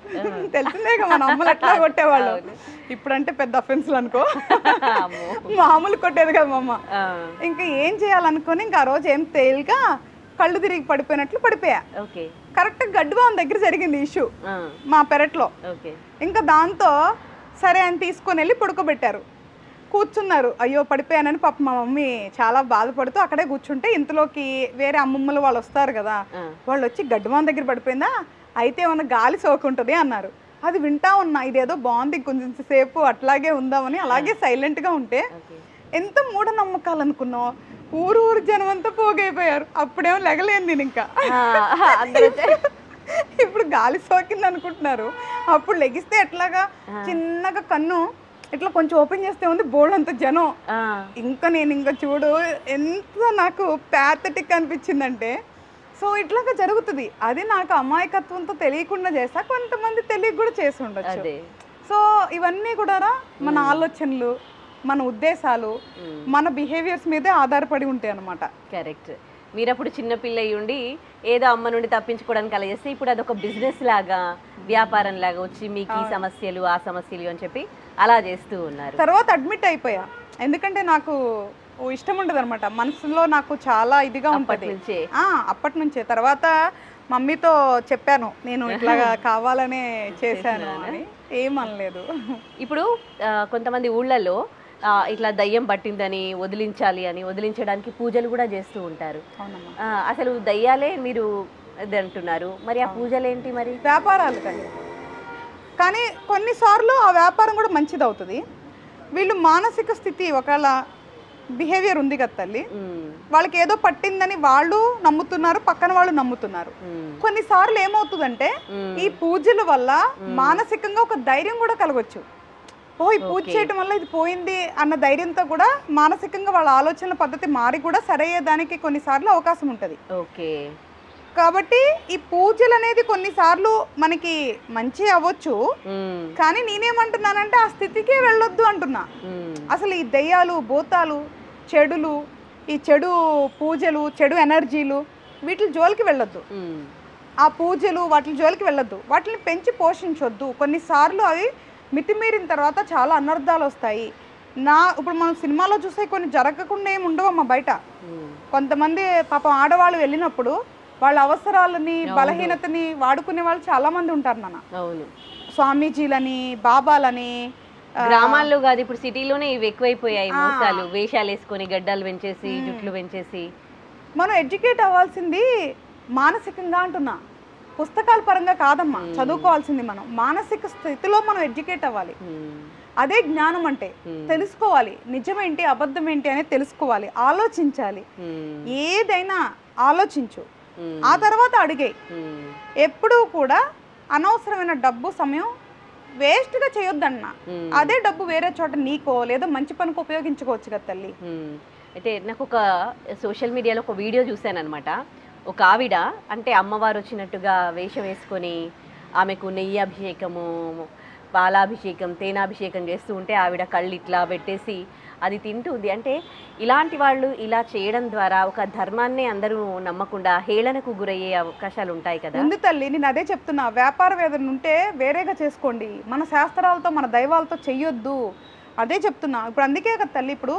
తెలిసిందే కదా మన అమ్మలు ఎట్లా కొట్టేవాళ్ళు. ఇప్పుడంటే పెద్ద అఫెన్స్లు అనుకో, మామూలు కొట్టేది కదా మా అమ్మ. ఇంకా ఏం చేయాలనుకుని ఇంకా ఆ రోజు ఏం తేలిగా కళ్ళు తిరిగి పడిపోయినట్లు పడిపోయా. కరెక్ట్ గడ్డివాన్ దగ్గర జరిగింది ఇష్యూ మా పెరట్లో. ఇంకా దాంతో సరే అని తీసుకొని వెళ్ళి పడుకోబెట్టారు. కూర్చున్నారు. అయ్యో పడిపోయానని పాప మా మమ్మీ చాలా బాధపడుతూ అక్కడే కూర్చుంటే ఇంతలోకి వేరే అమ్మమ్మలు వాళ్ళు వస్తారు కదా, వాళ్ళు వచ్చి గడ్డివాన్ దగ్గర పడిపోయిందా, అయితే ఏమన్నా గాలి సోకుంటుంది అన్నారు. అది వింటా ఉన్నా, ఇదేదో బాగుంది, కొంచెం సేపు అట్లాగే ఉందామని అలాగే సైలెంట్గా ఉంటే ఎంత మూఢనమ్మకాలు అనుకున్నావు. ఊరు జనం అంతా పోగైపోయారు. అప్పుడేమో లెగలేను నేను ఇంకా. ఇప్పుడు గాలి సోకింది అనుకుంటున్నారు. అప్పుడు లెగిస్తే ఎట్లాగా చిన్నగా కన్ను ఇట్లా కొంచెం ఓపెన్ చేస్తే ఉంది బోర్డు అంత జనం. ఇంకా నేను ఇంకా చూడు ఎంత నాకు ప్యాథటిక్ అనిపించిందంటే. సో ఇట్లాగా జరుగుతుంది. అది నాకు అమాయకత్వంతో తెలియకుండా చేస్తా, కొంతమంది తెలియక కూడా చేసి ఉండొచ్చు. సో ఇవన్నీ కూడా మన ఆలోచనలు, మన ఉద్దేశాలు, మన బిహేవియర్స్ మీదే ఆధారపడి ఉంటాయి అన్నమాట. కరెక్ట్. మీరప్పుడు చిన్నపిల్ల ఉండి ఏదో అమ్మ నుండి తప్పించుకోవడానికి అలా చేస్తే ఇప్పుడు అదొక బిజినెస్ లాగా, వ్యాపారం లాగా వచ్చి మీకు ఈ సమస్యలు ఆ సమస్యలు అని చెప్పి అలా చేస్తూ ఉన్నారు. తర్వాత అడ్మిట్ అయిపోయా. ఎందుకంటే నాకు ఇష్టం ఉండదు అనమాట, మనసులో నాకు చాలా ఇదిగా ఉంటుంది అప్పటి నుంచే. తర్వాత మమ్మీతో చెప్పాను నేను ఇట్లాగా కావాలనే చేశాను అని, ఏమనలేదు. ఇప్పుడు కొంతమంది ఊళ్ళల్లో ఇట్లా దయ్యం పట్టిందని వదిలించాలి అని వదిలించడానికి పూజలు కూడా చేస్తూ ఉంటారు. అసలు దయ్యాలే మీరు ఇది అంటున్నారు, మరి ఆ పూజలు ఏంటి? మరి వ్యాపారాలు కానీ కొన్నిసార్లు ఆ వ్యాపారం కూడా మంచిది అవుతుంది. వీళ్ళు మానసిక స్థితి ఒకవేళ బిహేవియర్ ఉంది కదా తల్లి, వాళ్ళకి ఏదో పట్టిందని వాళ్ళు నమ్ముతున్నారు, పక్కన వాళ్ళు నమ్ముతున్నారు. కొన్నిసార్లు ఏమవుతుందంటే ఈ పూజల వల్ల మానసికంగా ఒక ధైర్యం కూడా కలగొచ్చు. ఈ పూజ చేయటం వల్ల ఇది పోయింది అన్న ధైర్యంతో కూడా మానసికంగా వాళ్ళ ఆలోచనల పద్ధతి మారి కూడా సరయ్యేదానికి కొన్నిసార్లు అవకాశం ఉంటుంది. కాబట్టి ఈ పూజలు అనేది కొన్నిసార్లు మనకి మంచి అవ్వచ్చు, కానీ నేనేమంటున్నానంటే ఆ స్థితికే వెళ్ళొద్దు అంటున్నా. అసలు ఈ దెయ్యాలు, భూతాలు, చెడులు, ఈ చెడు పూజలు, చెడు ఎనర్జీలు, వీటి జోలికి వెళ్ళొద్దు. ఆ పూజలు వాటి జోలికి వెళ్ళొద్దు, వాటిని పెంచి పోషించొద్దు. కొన్నిసార్లు అవి మితిమీరిన తర్వాత చాలా అనర్థాలు వస్తాయి. ఇప్పుడు మనం సినిమాలో చూసే కొన్ని జరగకుండా ఏమి ఉండవమ్మా బయట. కొంతమంది పాపం ఆడవాళ్ళు వెళ్ళినప్పుడు వాళ్ళ అవసరాలని బలహీనతని వాడుకునే వాళ్ళు చాలా మంది ఉంటారు నాన్న. అవును, స్వామీజీలని బాబాలని. గ్రామాల్లో కాదు ఇప్పుడు సిటీలోనే ఇవి ఎక్కువైపోయాయి మోసాలు, వేషాలు వేసుకొని గడ్డాలు పెంచేసి జుట్లు పెంచేసి. మనం ఎడ్యుకేట్ అవ్వాల్సింది మానసికంగా అంటున్నా, పుస్తకాల పరంగా కాదమ్మా చదువుకోవాల్సింది. మనం మానసిక స్థితిలో మనం ఎడ్యుకేట్ అవ్వాలి. అదే జ్ఞానం అంటే. తెలుసుకోవాలి నిజమేంటి అబద్ధం ఏంటి అనేది తెలుసుకోవాలి, ఆలోచించాలి. ఏదైనా ఆలోచించు, ఆ తర్వాత అడిగే. ఎప్పుడూ కూడా అనవసరమైన డబ్బు సమయం వేస్ట్గా చేయొద్దన్నా. అదే డబ్బు వేరే చోట నీకో లేదా మంచి పనికి ఉపయోగించుకోవచ్చు కదా తల్లి. అయితే నాకు ఒక సోషల్ మీడియాలో ఒక వీడియో చూశాను అనమాట. ఒక ఆవిడ అంటే అమ్మవారు వచ్చినట్టుగా వేషం వేసుకొని ఆమెకు నెయ్యి అభిషేకము, పాలాభిషేకం, తేనాభిషేకం చేస్తూ ఉంటే ఆవిడ కళ్ళు ఇట్లా పెట్టేసి అది తింటుంది. అంటే ఇలాంటి వాళ్ళు ఇలా చేయడం ద్వారా ఒక ధర్మాన్ని అందరూ నమ్మకుండా హేళనకు గురయ్యే అవకాశాలు ఉంటాయి కదా. ఉంది తల్లి, నేను అదే చెప్తున్నా. వ్యాపార వేదన ఉంటే వేరేగా చేసుకోండి, మన శాస్త్రాలతో మన దైవాలతో చెయ్యొద్దు. అదే చెప్తున్నా. ఇప్పుడు అందుకే కదా తల్లి ఇప్పుడు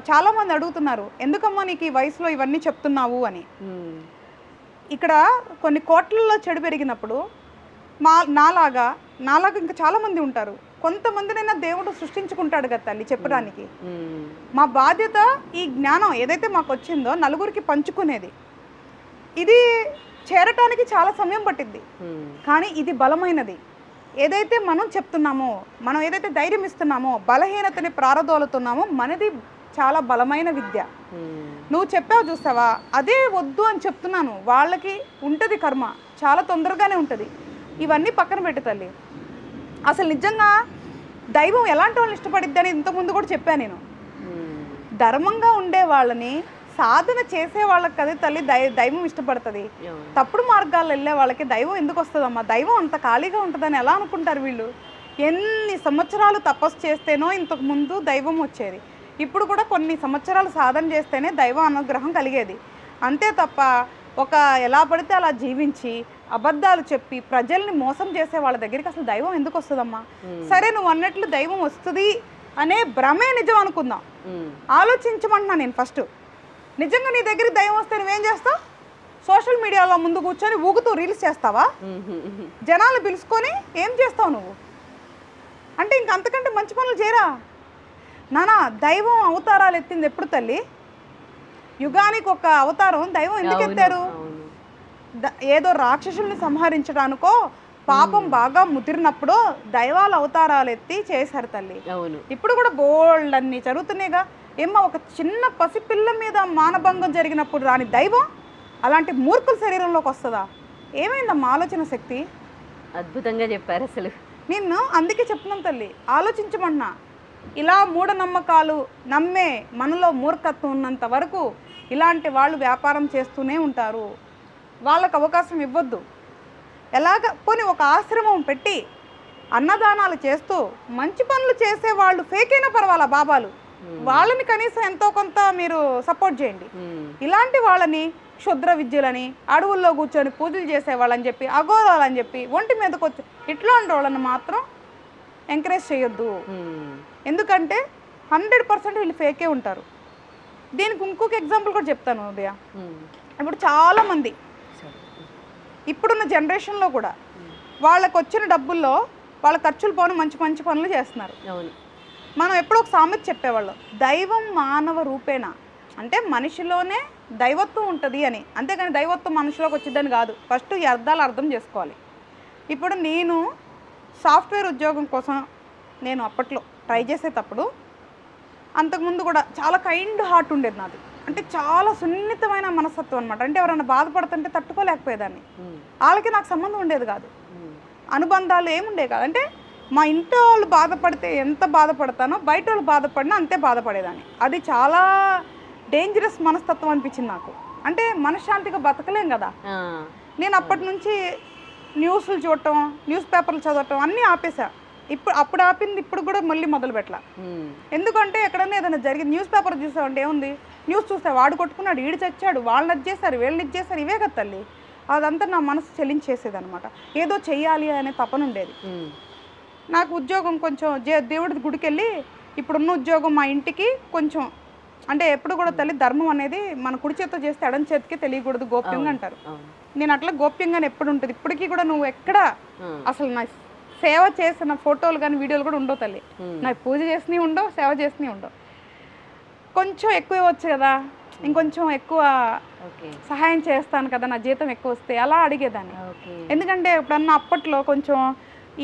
చాలామంది అడుగుతున్నారు, ఎందుకమ్మా నీకు ఈ వయసులో ఇవన్నీ చెప్తున్నావు అని. ఇక్కడ కొన్ని కోట్లలో చెడు పెరిగినప్పుడు నాలాగా ఇంకా చాలామంది ఉంటారు. కొంతమందినైనా దేవుడు సృష్టించుకుంటాడు కదా తల్లి చెప్పడానికి. మా బాధ్యత ఈ జ్ఞానం ఏదైతే మాకు వచ్చిందో నలుగురికి పంచుకునేది. ఇది చేరటానికి చాలా సమయం పట్టింది, కానీ ఇది బలమైనది. ఏదైతే మనం చెప్తున్నామో, మనం ఏదైతే ధైర్యం ఇస్తున్నామో, బలహీనతని ప్రారదోలుతున్నామో, మనది చాలా బలమైన విద్య. నువ్వు చెప్పావు చూసావా, అదే వద్దు అని చెప్తున్నాను. వాళ్ళకి ఉంటుంది కర్మ, చాలా తొందరగానే ఉంటుంది. ఇవన్నీ పక్కన పెట్టు తల్లి. అసలు నిజంగా దైవం ఎలాంటి వాళ్ళని ఇష్టపడిద్ది అని ఇంతకుముందు కూడా చెప్పాను నేను. ధర్మంగా ఉండే వాళ్ళని, సాధన చేసే వాళ్ళకి కదా తల్లి దైవం ఇష్టపడుతుంది. తప్పుడు మార్గాల్లో వెళ్ళే వాళ్ళకి దైవం ఎందుకు వస్తుందమ్మా? దైవం అంత ఖాళీగా ఉంటుందని ఎలా అనుకుంటారు వీళ్ళు? ఎన్ని సంవత్సరాలు తపస్సు చేస్తేనో ఇంతకు ముందు దైవం వచ్చేది. ఇప్పుడు కూడా కొన్ని సంవత్సరాలు సాధన చేస్తేనే దైవ అనుగ్రహం కలిగేది. అంతే తప్ప ఒక ఎలా పడితే అలా జీవించి అబద్ధాలు చెప్పి ప్రజల్ని మోసం చేసే వాళ్ళ దగ్గరికి అసలు దైవం ఎందుకు వస్తుందమ్మా? సరే నువ్వు అన్నట్లు దైవం వస్తుంది అనే భ్రమే నిజం అనుకుందాం. ఆలోచించమంటున్నా నేను ఫస్ట్. నిజంగా నీ దగ్గరికి దైవం వస్తే నువ్వేం చేస్తావు? సోషల్ మీడియాలో ముందు కూర్చొని ఊగుతూ రీల్స్ చేస్తావా? జనాలు పిలుచుకొని ఏం చేస్తావు నువ్వు? అంటే ఇంకంతకంటే మంచి పనులు చేయరా నానా? దైవం అవతారాలు ఎత్తింది ఎప్పుడు తల్లి? యుగానికి ఒక అవతారం దైవం ఎందుకు ఎత్తారు? ఏదో రాక్షసుల్ని సంహరించడానికో పాపం బాగా ముదిరినప్పుడు దైవాల అవతారాలు ఎత్తి చేశారు తల్లి. ఇప్పుడు కూడా బోల్డ్ అన్ని జరుగుతున్నాయిగా. ఏమో ఒక చిన్న పసిపిల్ల మీద మానభంగం జరిగినప్పుడు రాని దైవం అలాంటి మూర్ఖుల శరీరంలోకి వస్తుందా? ఏమైందమ్మా ఆలోచన శక్తి? అద్భుతంగా చెప్పారు అసలు. నిన్ను అందుకే చెప్తున్నాం తల్లి, ఆలోచించమన్నా. ఇలా మూఢనమ్మకాలు నమ్మే మనలో మూర్ఖత్వం ఉన్నంత వరకు ఇలాంటి వాళ్ళు వ్యాపారం చేస్తూనే ఉంటారు. వాళ్ళకు అవకాశం ఇవ్వద్దు. ఎలాగ పోనీ ఒక ఆశ్రమం పెట్టి అన్నదానాలు చేస్తూ మంచి పనులు చేసే వాళ్ళు ఫేక్ అయినా పర్వాలా బాబాలు, వాళ్ళని కనీసం ఎంతో కొంత మీరు సపోర్ట్ చేయండి. ఇలాంటి వాళ్ళని క్షుద్ర విద్యలని, అడవుల్లో కూర్చొని పూజలు చేసేవాళ్ళని చెప్పి, అఘోరాలని చెప్పి ఒంటి మీదకి వచ్చి ఇట్లాంటి వాళ్ళని మాత్రం ఎంకరేజ్ చేయొద్దు. ఎందుకంటే 100% వీళ్ళు ఫేకే ఉంటారు. దీనికి ఇంకొక ఎగ్జాంపుల్ కూడా చెప్తాను ఉదయ. ఇప్పుడు చాలామంది ఇప్పుడున్న జనరేషన్లో కూడా వాళ్ళకు వచ్చిన డబ్బుల్లో వాళ్ళ ఖర్చులు పోను మంచి మంచి పనులు చేస్తున్నారు. మనం ఎప్పుడో ఒక సామెత చెప్పేవాళ్ళం, దైవం మానవ రూపేణ. అంటే మనిషిలోనే దైవత్వం ఉంటుంది అని. అంతేగాని దైవత్వం మనిషిలోకి వచ్చిద్దని కాదు. ఫస్ట్ ఈ అర్థాలు అర్థం చేసుకోవాలి. ఇప్పుడు నేను సాఫ్ట్వేర్ ఉద్యోగం కోసం నేను అప్పట్లో ట్రై చేసేటప్పుడు అంతకుముందు కూడా చాలా కైండ్ హార్ట్ ఉండేది నాది. అంటే చాలా సున్నితమైన మనస్తత్వం అనమాట. అంటే ఎవరైనా బాధపడుతుంటే తట్టుకోలేకపోయేదాన్ని. వాళ్ళకి నాకు సంబంధం ఉండేది కాదు, అనుబంధాలు ఏముండేవి కాదు. అంటే మా ఇంట్లో వాళ్ళు బాధపడితే ఎంత బాధపడతానో బయట వాళ్ళు బాధపడినా అంతే బాధపడేదాన్ని. అది చాలా డేంజరస్ మనస్తత్వం అనిపించింది నాకు. అంటే మనశ్శాంతిగా బతకలేం కదా. నేను అప్పటి నుంచి న్యూస్లు చూడటం, న్యూస్ పేపర్లు చదవటం అన్నీ ఆపేసా. అప్పుడు ఆపింది ఇప్పుడు కూడా మళ్ళీ మొదలు పెట్టాల. ఎందుకంటే ఎక్కడన్నా ఏదైనా జరిగింది న్యూస్ పేపర్ చూసామంటే ఏముంది, న్యూస్ చూస్తే వాడు కొట్టుకున్నాడు, ఈడు చచ్చాడు, వాళ్ళని ఇచ్చేసారు, వీళ్ళని ఇచ్చేసారు, ఇవే కదా తల్లి. అదంతా నా మనసు చెల్లించేసేది అనమాట. ఏదో చెయ్యాలి అనే తపన ఉండేది నాకు. ఉద్యోగం కొంచెం దేవుడి గుడికి వెళ్ళి ఇప్పుడున్న ఉద్యోగం మా ఇంటికి కొంచెం అంటే ఎప్పుడు కూడా తల్లి ధర్మం అనేది మన కుడి చేతితో చేస్తే ఎడం చేతికి తెలియకూడదు గోప్యంగా అంటారు. నేను అట్లా గోప్యంగానే ఎప్పుడు ఉంటుంది. ఇప్పటికీ కూడా నువ్వు ఎక్కడ అసలు నా సేవ చేసిన ఫోటోలు కానీ వీడియోలు కూడా ఉండవు తల్లి. నాకు పూజ చేసినవి ఉండవు, సేవ చేసినవి ఉండవు. కొంచెం ఎక్కువ ఇవ్వచ్చు కదా, ఇంకొంచెం ఎక్కువ సహాయం చేస్తాను కదా, నా జీతం ఎక్కువ వస్తే అలా అడిగేదాన్ని. ఎందుకంటే ఎప్పుడన్నా అప్పట్లో కొంచెం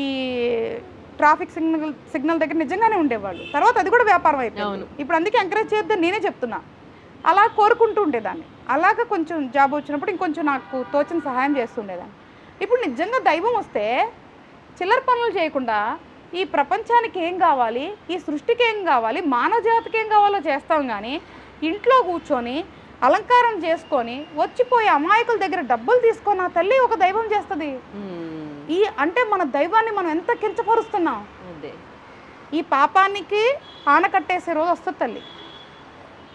ఈ ట్రాఫిక్ సిగ్నల్ దగ్గర నిజంగానే ఉండేవాళ్ళు, తర్వాత అది కూడా వ్యాపారం అయిపోయింది. ఇప్పుడు అందుకే ఎంకరేజ్ చేద్దాం నేనే చెప్తున్నా. అలా కోరుకుంటూ ఉండేదాన్ని. అలాగా కొంచెం జాబ్ వచ్చినప్పుడు ఇంకొంచెం నాకు తోచిన సహాయం చేస్తుండేదాన్ని. ఇప్పుడు నిజంగా దైవం వస్తే చిల్లర పనులు చేయకుండా ఈ ప్రపంచానికి ఏం కావాలి, ఈ సృష్టికి ఏం కావాలి, మానవ జాతికి ఏం కావాలో చేస్తాం. కానీ ఇంట్లో కూర్చొని అలంకారం చేసుకొని వచ్చిపోయే అమాయకుల దగ్గర డబ్బులు తీసుకొని ఆ తల్లి ఒక దైవం చేస్తుంది. ఈ అంటే మన దైవాన్ని మనం ఎంత కించపరుస్తున్నాం. ఈ పాపానికి ఆనకట్టేసే రోజు వస్తుంది తల్లి.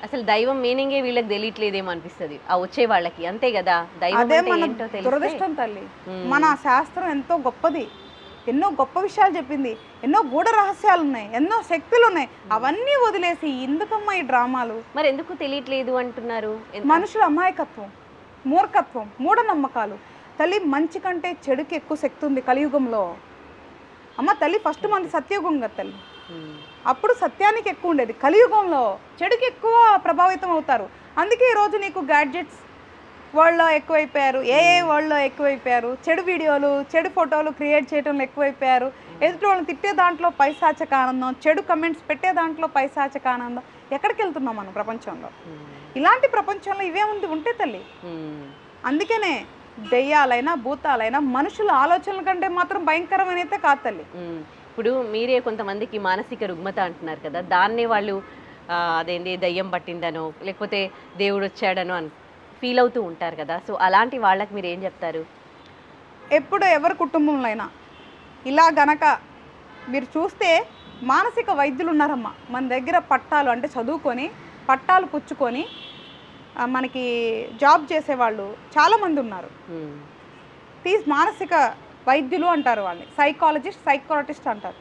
అసలు దైవం మీనింగే వీళ్ళకి తెలియట్లేదేమో అనిపిస్తుంది ఆ వచ్చే వాళ్ళకి, అంతే కదా. అదే మన దురదృష్టం తల్లి. మన శాస్త్రం ఎంతో గొప్పది, ఎన్నో గొప్ప విషయాలు చెప్పింది, ఎన్నో గూఢ రహస్యాలు ఉన్నాయి, ఎన్నో శక్తులు ఉన్నాయి. అవన్నీ వదిలేసి ఎందుకమ్మా ఈ డ్రామాలు? మరి ఎందుకు తెలియట్లేదు అంటున్నారు? మనుషుల అమాయకత్వం, మూర్ఖత్వం, మూఢనమ్మకాలు. తల్లి మంచి కంటే చెడుకి ఎక్కువ శక్తి ఉంది కలియుగంలో. అమ్మ తల్లి ఫస్ట్ మనది సత్యయుగం కదా తల్లి, అప్పుడు సత్యానికి ఎక్కువ ఉండేది. కలియుగంలో చెడుకి ఎక్కువ ప్రభావితం అవుతారు. అందుకే ఈరోజు నీకు గ్యాడ్జెట్స్ వరల్డ్లో ఎక్కువైపోయారు, వరల్డ్లో ఎక్కువైపోయారు, చెడు వీడియోలు చెడు ఫోటోలు క్రియేట్ చేయడంలో ఎక్కువైపోయారు, ఎదుటి వాళ్ళని తిట్టే దాంట్లో పైశాచక ఆనందం, చెడు కమెంట్స్ పెట్టే దాంట్లో పైశాచక ఆనందం. ఎక్కడికి వెళ్తున్నాం మనం ప్రపంచంలో? ఇలాంటి ప్రపంచంలో ఇవే ఉంటే తల్లి. అందుకనే దెయ్యాలైనా భూతాలైనా మనుషుల ఆలోచనల కంటే మాత్రం భయంకరమైనైతే కాదు తల్లి. ఇప్పుడు మీరే కొంతమందికి మానసిక రుగ్మత అంటున్నారు కదా, దాన్నే వాళ్ళు అదేంటి దయ్యం పట్టిందనో లేకపోతే దేవుడు వచ్చాడనో అని ఫీల్ అవుతూ ఉంటారు కదా. సో అలాంటి వాళ్ళకి మీరు ఏం చెప్తారు? ఎప్పుడు ఎవరి కుటుంబంలో అయినా ఇలా గనక మీరు చూస్తే మానసిక వైద్యులు ఉన్నారమ్మా మన దగ్గర. పట్టాలు అంటే చదువుకొని పట్టాలు పుచ్చుకొని మనకి జాబ్ చేసేవాళ్ళు చాలామంది ఉన్నారు. మానసిక వైద్యులు అంటారు వాళ్ళని, సైకాలజిస్ట్, సైకాట్రిస్ట్ అంటారు.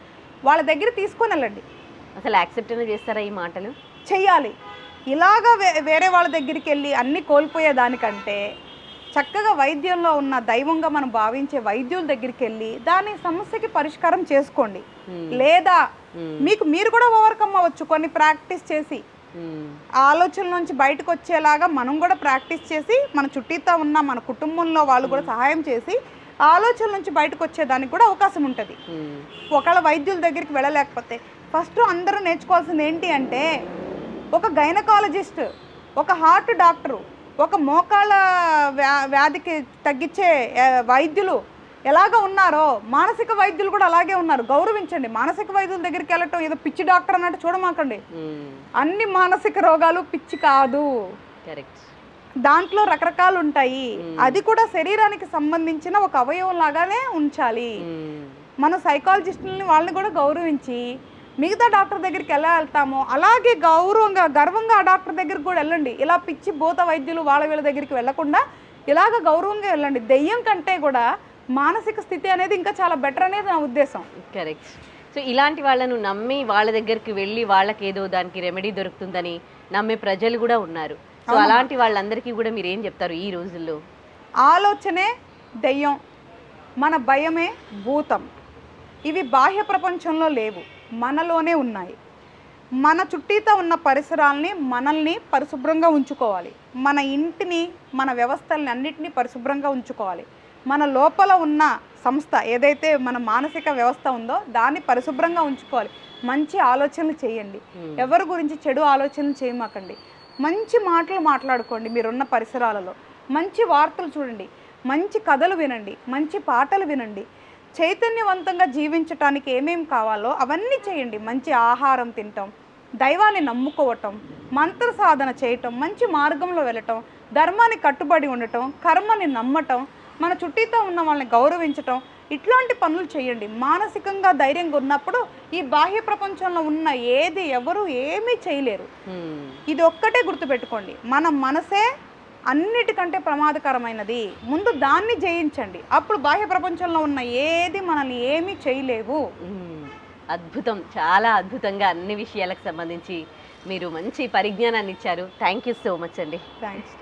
వాళ్ళ దగ్గర తీసుకొని వెళ్ళండి. అసలు యాక్సెప్ట్ చేస్తారా ఈ మాటలు? చెయ్యాలి. ఇలాగా వేరే వాళ్ళ దగ్గరికి వెళ్ళి అన్నీ కోల్పోయేదానికంటే చక్కగా వైద్యంలో ఉన్న దైవంగా మనం భావించే వైద్యుల దగ్గరికి వెళ్ళి దాని సమస్యకి పరిష్కారం చేసుకోండి. లేదా మీరు కూడా ఓవర్కమ్ అవ్వచ్చు కొన్ని ప్రాక్టీస్ చేసి. ఆలోచనల నుంచి బయటకు వచ్చేలాగా మనం కూడా ప్రాక్టీస్ చేసి మన చుట్టూతో ఉన్న మన కుటుంబంలో వాళ్ళు కూడా సహాయం చేసి ఆలోచనల నుంచి బయటకు వచ్చేదానికి కూడా అవకాశం ఉంటుంది. ఒకవేళ వైద్యుల దగ్గరికి వెళ్ళలేకపోతే ఫస్ట్ అందరూ నేర్చుకోవాల్సింది ఏంటి అంటే, ఒక గైనకాలజిస్ట్, ఒక హార్ట్ డాక్టరు, ఒక మోకాళ్ళ వ్యాధికి తగ్గించే వైద్యులు ఎలాగ ఉన్నారో మానసిక వైద్యులు కూడా అలాగే ఉన్నారు. గౌరవించండి. మానసిక వైద్యుల దగ్గరికి వెళ్ళటం ఏదో పిచ్చి డాక్టర్ అన్నట్టు చూడమాకండి. అన్ని మానసిక రోగాలు పిచ్చి కాదు, దాంట్లో రకరకాలు ఉంటాయి. అది కూడా శరీరానికి సంబంధించిన ఒక అవయవం లాగానే ఉంచాలి. మన సైకాలజిస్టులని వాళ్ళని కూడా గౌరవించి మిగతా డాక్టర్ దగ్గరికి ఎలా వెళ్తామో అలాగే గర్వంగా ఆ డాక్టర్ దగ్గరికి కూడా వెళ్ళండి. ఇలా పిచ్చి భూత వైద్యులు వాళ్ళ వీళ్ళ దగ్గరికి వెళ్ళకుండా ఇలాగ గౌరవంగా వెళ్ళండి. దెయ్యం కంటే కూడా మానసిక స్థితి అనేది ఇంకా చాలా బెటర్ అనేది నా ఉద్దేశం. కరెక్ట్. సో ఇలాంటి వాళ్ళను నమ్మి వాళ్ళ దగ్గరికి వెళ్ళి వాళ్ళకి ఏదో దానికి రెమెడీ దొరుకుతుందని నమ్మే ప్రజలు కూడా ఉన్నారు. సో అలాంటి వాళ్ళందరికీ కూడా మీరు ఏం చెప్తారు ఈ రోజుల్లో? ఆలోచనే దెయ్యం, మన భయమే భూతం. ఇవి బాహ్య ప్రపంచంలో లేవు, మనలోనే ఉన్నాయి. మన చుట్టూతో ఉన్న పరిసరాలని మనల్ని పరిశుభ్రంగా ఉంచుకోవాలి. మన ఇంటిని, మన వ్యవస్థల్ని అన్నిటినీ పరిశుభ్రంగా ఉంచుకోవాలి. మన లోపల ఉన్న సంస్థ ఏదైతే మన మానసిక వ్యవస్థ ఉందో దాన్ని పరిశుభ్రంగా ఉంచుకోవాలి. మంచి ఆలోచనలు చేయండి. ఎవరి గురించి చెడు ఆలోచనలు చేయమాకండి. మంచి మాటలు మాట్లాడుకోండి. మీరున్న పరిసరాలలో మంచి వార్తలు చూడండి, మంచి కథలు వినండి, మంచి పాటలు వినండి. చైతన్యవంతంగా జీవించటానికి ఏమేమి కావాలో అవన్నీ చేయండి. మంచి ఆహారం తినటం, దైవాన్ని నమ్ముకోవటం, మంత్ర సాధన చేయటం, మంచి మార్గంలో వెళ్ళటం, ధర్మాన్ని కట్టుబడి ఉండటం, కర్మని నమ్మటం, మన చుట్టూతో ఉన్న వాళ్ళని గౌరవించటం, ఇట్లాంటి పనులు చేయండి. మానసికంగా ధైర్యంగా ఉన్నప్పుడు ఈ బాహ్య ప్రపంచంలో ఉన్న ఏది ఎవరు ఏమీ చేయలేరు. ఇది ఒక్కటే గుర్తుపెట్టుకోండి, మన మనసే అన్నిటికంటే ప్రమాదకరమైనది. ముందు దాన్ని జయించండి, అప్పుడు బాహ్య ప్రపంచంలో ఉన్న ఏది మనల్ని ఏమీ చేయలేవు. అద్భుతం, చాలా అద్భుతంగా అన్ని విషయాలకు సంబంధించి మీరు మంచి పరిజ్ఞానాన్ని ఇచ్చారు. థ్యాంక్ యూ సో మచ్ అండి. Thanks.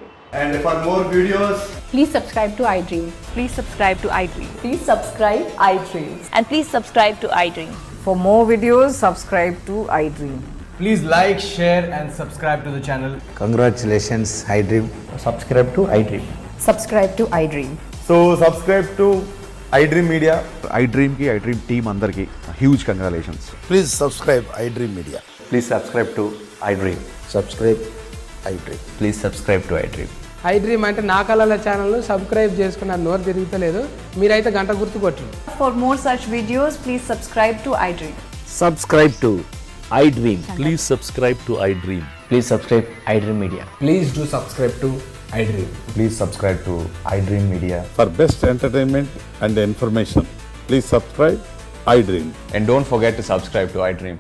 And for more videos, Please subscribe to iDream. Please subscribe to iDream. Please subscribe iDream. And please subscribe to iDream. For more videos, subscribe to iDream. Please like, share and subscribe to the channel. Congratulations, iDream. Subscribe to iDream. Subscribe to iDream. so subscribe to iDream Media. iDream ki iDream team andarki huge congratulations. Please subscribe iDream Media. Please subscribe to iDream. Subscribe iDream. Please subscribe to iDream. iDream అంటే నా కళల channel subscribe చేసుకున్న నోరు తిరుగుతలేదు, మీరైతే గంట గుర్తు కొట్టండి. For more such videos, please subscribe to iDream. Subscribe to iDream. Please subscribe to iDream. Please subscribe iDream Media. Please do subscribe to iDream. Please subscribe to iDream Media. For best entertainment and information, please subscribe iDream. And don't forget to subscribe to iDream.